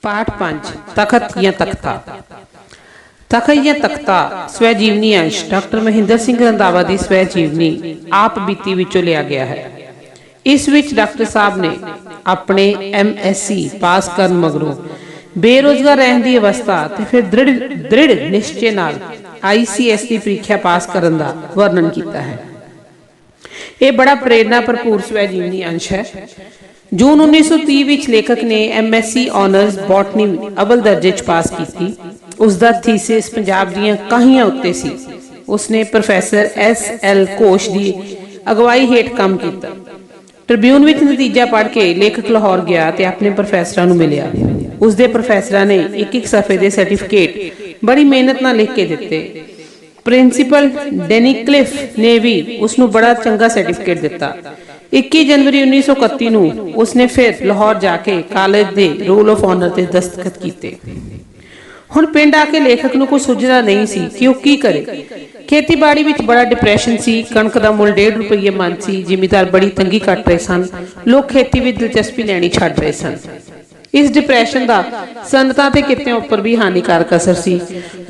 पाठ 5 तखत या तख्ता। तखत या तख्ता स्वै जीवनी अंश डॉक्टर महिंदर सिंह रंधावा की स्वै जीवनी आप बीती विचों लिया गया है। इस विच डॉक्टर साहब ने अपने MSc पास करन मगरों बेरोजगार रहने की अवस्था ते फिर दृढ़ निश्चय नाल ICS की परीक्षा पास करन दा वर्णन किया है। ये बड़ा प्रेरणा भरपूर स्वै जीवनी अंश है। जून 1930 विच लेखक ने MSc ऑनर्स बॉटनी अव्वल दर्जे च पास की। उसका थीसिस पंजाब दीआं काहियां उत्ते सी। उसने प्रोफैसर SL घोष की अगवाई हेठ काम किया। ट्रिब्यून विच नतीजा पढ़ के लेखक लाहौर गया ते अपने प्रोफैसरां नूं मिलिया। उसके प्रोफैसरां ने एक सफ़े के सर्टिफिकेट बड़ी मेहनत नाल लिख के दिते। प्रिंसीपल डेनिक्लिफ ने भी उसनूं बड़ा चंगा सर्टिफिकेट दिता। 21 जनवरी 1931 नूं उसने फिर लाहौर जाके कॉलेज के रोल ऑफ ऑनर ते दस्तखत किए। हुण पिंड आके लेखक नूं कुछ सुझदा नहीं सी कि वह की करे। खेतीबाड़ी विच बड़ा डिप्रैशन सी। कणक दा मुल 1.5 रुपये मन सी। जिमीदार बड़ी तंगी कट रहे सन। लोग खेती विच दिलचस्पी लैनी छड्ड रहे सन। इस डिप्रैशन का सनतां ते कित्तियां उपर भी हानिकारक असर सी।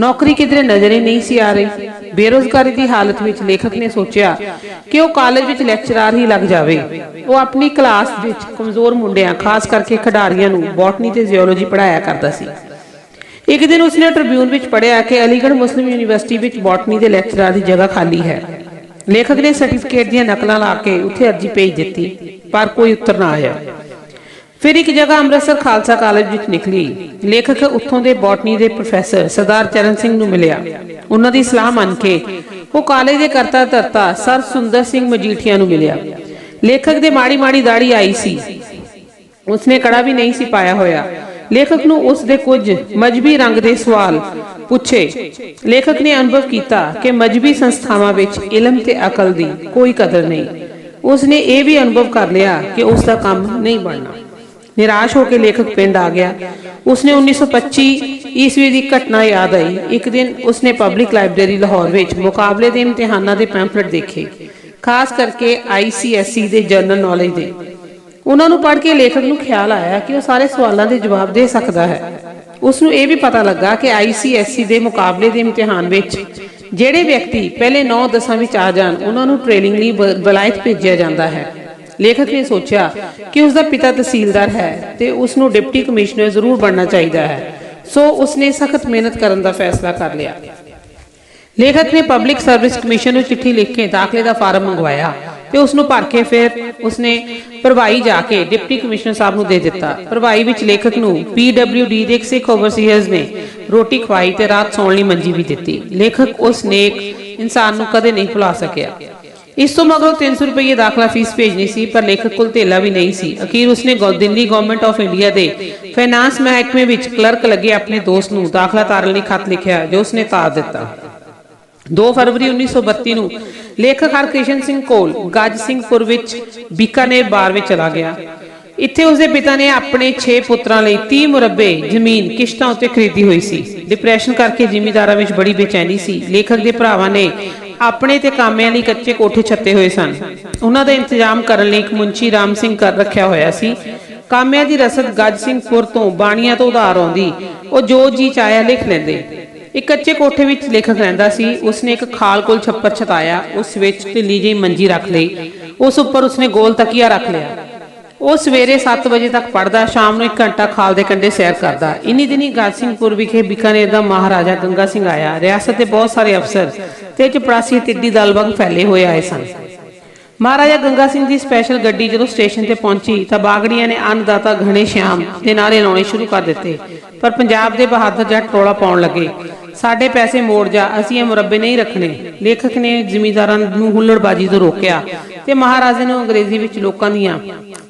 नौकरी किधरे नजर ही नहीं सी आ रही। बेरोजगारी की हालत विच लेखक ने सोचा कि वह कॉलेज विच लैक्चरार ही लग जाए। वह अपनी क्लास विच कमजोर मुंडियां खास करके खिडारियां नूं बॉटनी ते जियोलॉजी पढ़ाया करता सी। एक दिन उसने ट्रिब्यून विच पढ़िया कि अलीगढ़ मुस्लिम यूनीवर्सिटी विच बॉटनी के लैक्चरार की जगह खाली है। लेखक ने सर्टिफिकेट दी नकलां ला के उत्थे अर्जी भेज दी, पर कोई उत्तर ना आया। फिर एक जगह अमृतसर खालसा कॉलेज विच निकली। लेखक उत्थों के बॉटनी के प्रोफैसर सरदार चरण सिंह नूं मिलिया। उन्हां दी सलाह मन के वो कॉलेज के करता धरता सर सुंदर सिंह मजीठिया नूं मिलिया। लेखक दे माड़ी माड़ी दाढ़ी आई सी। उसने कड़ा भी नहीं सी पाया होया। लेखक नूं उस दे कुछ मजहबी रंग के सवाल पूछे। लेखक ने अनुभव किया कि मजहबी संस्थावां विच इलम ते अकल दी कोई कदर नहीं। उसने ये भी अनुभव कर लिया कि उसका काम नहीं बनना। निराश होकर लेखक पिंड आ गया। उसने 1925 ईस्वी की घटना याद आई। एक दिन उसने पब्लिक लाइब्रेरी लाहौर विच मुकाबले के इम्तिहानों के पैंफलेट देखे, खास करके ICSE के जनरल नॉलेज के। उन्होंने पढ़ के लेखक नूं ख्याल आया कि वह सारे सवालों के जवाब दे सकता है। उसनूं यह भी पता लगा कि ICSE के मुकाबले के इम्तिहान विच जिहड़े व्यक्ति पहले 9-10 विच आ जाण उन्होंने ट्रेनिंग लई वलायत भेजिया जाता है। लेखक ने सोचा कि उसका पिता तहसीलदार है तो उसनूं डिप्टी कमिश्नर जरूर बनना चाहिए है। सो उसने सख्त मेहनत करने का फैसला कर लिया। लेखक ने पब्लिक सर्विस कमीशन को चिट्ठी लिख के दाखिले का फार्म मंगवाया तो उसनूं भर के फिर उसने भरवाई जाके डिप्टी कमिश्नर साहब नूं दे दिता। भरवाई विच लेखक नूं PWD के एक सिख ओवरसीयर्स ने रोटी खवाई ते रात सौण लई मंजी भी दी। लेखक उस नेक इंसान नूं कदे नहीं भुला सकिया। इस तो मगरों 300 रुपये दाखला फीस भेजनी सी, पर लेखक कोल धेला भी नहीं सी। अखीर उसने दिल्ली गवर्नमेंट ऑफ इंडिया के फाइनांस महकमे विच क्लर्क लगे अपने दोस्त नूं दाखला तारन लई खत लिखिया, जो उसने तार दिता। 2 फरवरी 1932 नूं लेखक हरकृष्ण सिंह कोल गज सिंहपुर विच बीकानेर बार में चला गया। इत्थे उसके पिता ने अपने 6 पुत्रां लई 30 मुरब्बे जमीन किश्तां उत्ते खरीदी हुई सी। डिप्रैशन करके जिमीदारां विच बड़ी बेचैनी सी। लेखक के भरावां ने अपने ते कामिਆਂ ਲਈ कच्चे कोठे छत्ते हुए सन। उन्हां दा इंतजाम करन लई एक मुंशी राम सिंह कर रखिया होया सी। कामिਆਂ दी रसद गज सिंहपुर तो बाणियां तो उधार आउंदी, वो जो जी चाया लिख लैंदे। एक कच्चे कोठे विच लेखक रहिंदा सी। उसने एक खाल कोल छप्पर छताया, उस विच ढिल्ली जी मंजी रख लई। उस उपर उसने गोल तकिया रख लिया। वो सवेरे 7 बजे तक पढ़ता, शाम नूं 1 घंटा खाल के कंढे सैर करता। इन्हीं दिनी गज सिंहपुर विखे बीकानेर का महाराजा गंगा सिंह आया। रियासत के बहुत सारे अफसर ते चपड़ासी टिड्डी दल वांग फैले हुए आए सन। महाराजा गंगा सिंह की स्पैशल गड्डी जो स्टेशन पर पहुंची तो बागड़िया ने अन्नदाता घने श्याम के नारे लाने शुरू कर दिते। पर पंजाब के बहादुर जट रौला पाउण लगे, साडे पैसे मोड़ जा, असीं मुरब्बे नहीं रखने। लेखक ने जिमीदारां नूं हुल्लड़बाजी तो रोकिया ते महाराजे नूं अंग्रेजी विच लोकां दीआं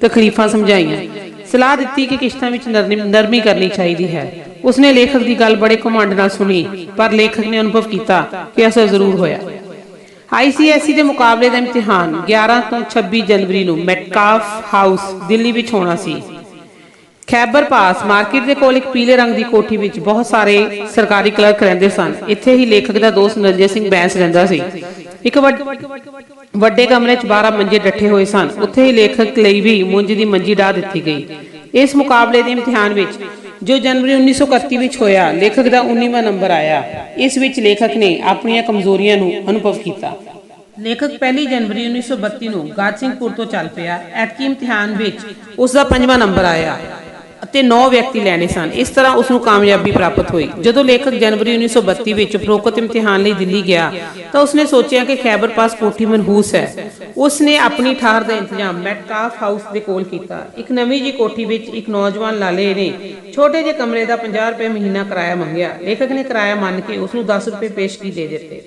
तकलीफां समझाईआं। सलाह दी कि किश्तां विच नरमी करनी चाहिए है। उसने लेखक की गल बड़े घुमंड नाल सुनी, पर लेखक ने अनुभव किया कि असर जरूर होया। ICSE के मुकाबले का इम्तिहान 11 तो 26 जनवरी नूं मेटकाफ हाउस दिल्ली विच होना सी। खैबर पास मार्केट के कोल एक पीले रंग की कोठी विच बहुत सारे सरकारी क्लर्क रहिंदे सन। इत्थे ही लेखक का दोस्त नरजय सिंह बैंस रहिंदा सी। एक वड्डे कमरे च 12 मंजे डट्ठे हुए सन। उत्थे ही लेखक लई भी मुंज की मंजी डाह दी गई। इस मुकाबले के इम्तिहान विच जो जनवरी 1931 विच होया, लेखक का 19वां नंबर आया। इस विच लेखक ने अपनी कमजोरियां नूं अनुभव किया। लेखक 1 जनवरी 1932 ਨੂੰ ਗਾਜਸਿੰਘਪੁਰ ਤੋਂ ਚੱਲ ਪਿਆ। ਐਤਕੀ ਇਮਤਿਹਾਨ ਵਿੱਚ ਉਸ ਦਾ 5ਵਾਂ ਨੰਬਰ ਆਇਆ ਅਤੇ 9 ਵਿਅਕਤੀ ਲੈਣੇ ਸਨ। ਇਸ ਤਰ੍ਹਾਂ ਉਸ ਨੂੰ ਕਾਮਯਾਬੀ ਪ੍ਰਾਪਤ ਹੋਈ। ਜਦੋਂ ਲੇਖਕ ਜਨਵਰੀ 1932 ਵਿੱਚ ਉਪਰੋਕਤ ਇਮਤਿਹਾਨ ਲਈ ਦਿੱਲੀ ਗਿਆ ਤਾਂ ਉਸਨੇ ਸੋਚਿਆ ਕਿ ਖੈਬਰ ਪਾਸ ਕੋਠੀ ਮਨਹੂਸ ਹੈ। ਉਸਨੇ ਆਪਣੀ ਠਾਹਰ ਦਾ ਇੰਤਜ਼ਾਮ ਮੈਟਕਾਫ ਹਾਊਸ ਦੇ ਕੋਲ ਕੀਤਾ। ਇੱਕ ਨਵੀਂ ਜੀ ਕੋਠੀ ਵਿੱਚ ਇੱਕ ਨੌਜਵਾਨ ਲਾਲੇ ਨੇ ਛੋਟੇ ਜਿਹੇ ਕਮਰੇ ਦਾ 50 ਰੁਪਏ ਮਹੀਨਾ ਕਿਰਾਇਆ ਮੰਗਿਆ। ਲੇਖਕ ਨੇ ਕਿਰਾਇਆ ਮੰਨ ਕੇ ਉਸ ਨੂੰ 10 ਰੁਪਏ ਪੇਸ਼ਗੀ ਦੇ ਦਿੱਤੇ।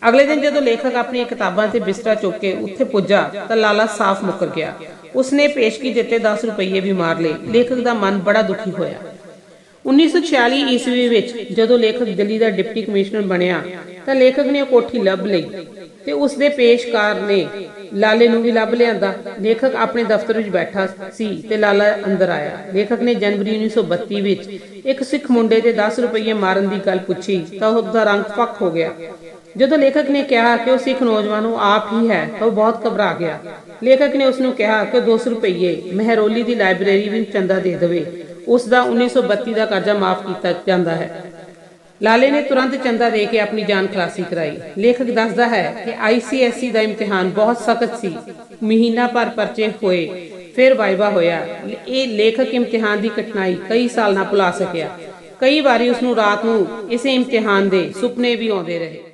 अगले दिन जो लेखक अपनी किताबों से बिस्तरा चुक के उत्थे पुजा तो लाला साफ मुकर गया। उसने पेशगी दिते 10 रुपये भी मार ले। लेखक का मन बड़ा दुखी होया। 1946 ईस्वी विच जदों लेखक दिल्ली का डिप्टी कमिश्नर बनया तो लेखक ने कोठी लभ लई ते उसदे पेशकार ने लाले नूं भी लभ लियांदा। लेखक अपने दफ्तर विच बैठा सी ते लाला अंदर आया। लेखक ने जनवरी 1932 विच एक सिख मुंडे ते 10 रुपये मारन की गल पुछी तो उसका रंग पक हो गया। ਜਦੋਂ लेखक ने कहा कि वह सिख नौजवान आप ही है तो वह बहुत घबरा गया। लेखक ने उसनों कहा कि 200 रुपये महरौली की लाइब्रेरी में चंदा दे देवे, उसका 1932 का कर्जा माफ किया जाता है। लाले ने तुरंत चंदा दे के अपनी जान खलासी कराई। लेखक दसदा है कि ICSE का इम्तिहान बहुत सख्त सी। महीना भर परचे होए फिर वाइवा होया। ये लेखक इम्तिहान की कठिनाई कई साल ना भुला सकिया। कई बारी उसनों रात नूं इसे इम्तिहान के सुपने भी आउंदे रहे।